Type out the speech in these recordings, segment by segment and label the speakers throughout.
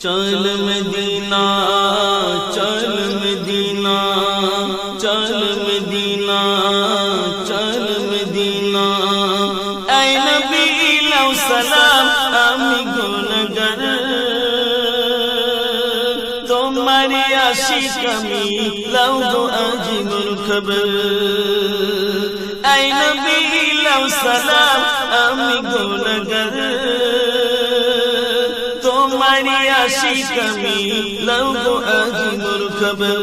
Speaker 1: चल मदीना चल मदीना चल मदीना चल मदीना ऐ नबी लौ सलाम आमी गुनहगार तुम्हारी आशिक আমি লও গো আজীবন খবর ऐ नबी लौ सलाम आमी गुनहगार तुम्हारी आशिक আমি লও গো আজীবন খবর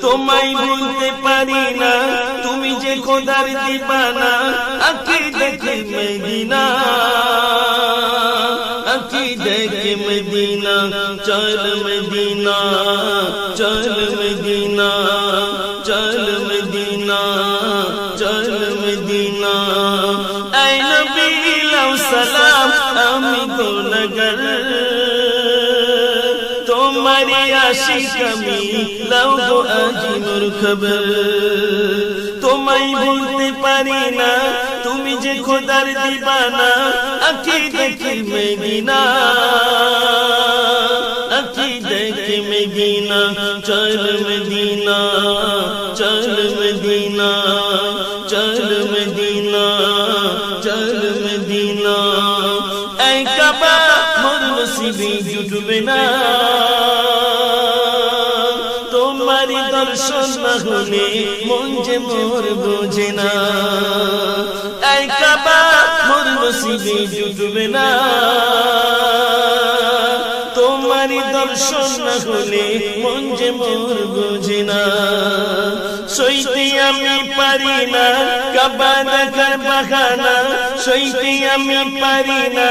Speaker 1: তোমায় বলতে পারি না তুমি যে খোদার দিবানা আকীদা কে মদিনা আকীদা কে মদিনা চল মদিনা চল মদিনা চল মদিনা চল মদিনা ऐ नबी लौ सलाम আমি গুনহগার তোমারি আশিক আমি লও গো আজীবন খবর তোমায় ভুলতে পারি না তুমি যে খোদার দিবানা আকীদা কে মদিনা আকীদা কে মদিনা চল মদিনা চল মদিনা চল মদিনা চল মদিনা ऐ কাবা মোর নসিবে জুটবে না তোমারি দর্শন না হলে মন যে মোর বোঝে না ऐ কাবা মোর নসিবে জুটবে না তোমারি দর্শন না হলে মন যে মোর বোঝে না সইতে আমি পারি না কাবা দেখার বাহানা সইতে আমি পারি না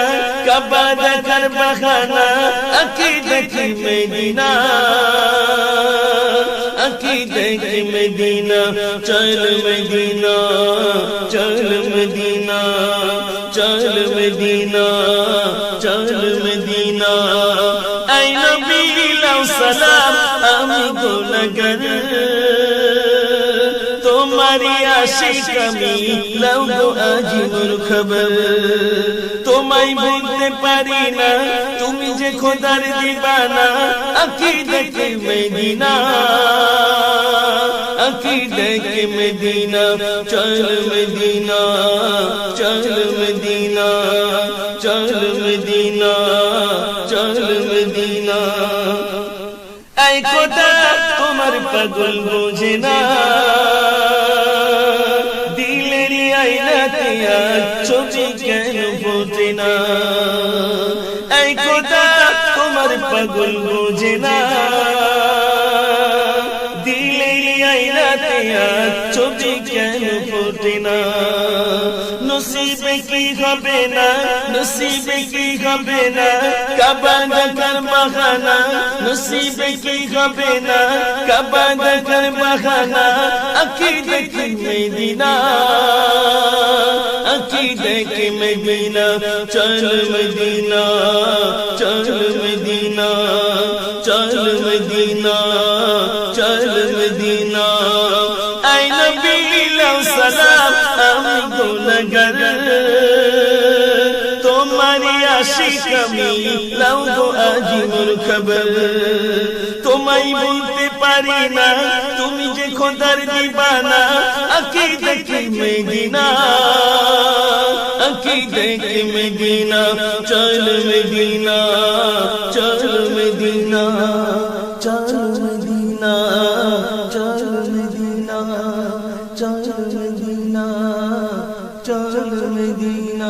Speaker 1: কাবা দেখার বাহানা আকীদা কে মদিনা আকীদা কে মদিনা চল মদিনা চল মদিনা চল মদিনা চল মদিনা ऐ नबी लौ सलाम আমি গুনহগার তোমারি আশিক আমি লও গো আজীবন খবর তোমায় বলতে পারি না তুমি যে খোদার দিবানা আকীদা কে মদিনা আকীদা কে মদিনা চল মদিনা চল মদিনা চল মদিনা চল মদিনা ऐ খোদা তোমার পাগল বোঝে না দিলের আয়নাতে আর ছবি কেন ফোটে না ऐ খোদা তোমার পাগল বোঝে না দিলের আয়নাতে আর ছবি কেন ফোটে না নসিবে কি হবে না নসিবে কি হবে না কাবা দেখার বাহানা নসিবে কি হবে না কাবা দেখার বাহানা আকীদা কে মদিনা আকীদা কে মদিনা চল মদিনা চল মদিনা চল মদিনা চল মদিনা ऐ नबी लौ सलाम আমি গুনহগার তোমারি আশিক আমি লও গো আজীবন খবর তোমায় বলতে পারি না তুমি যে খোদার দিবানা আকীদা কে মদিনা আকীদা কে মদিনা চল মদিনা চল মদিনা চল মদিনা চল মদিনা চল মদিনা চল মদিনা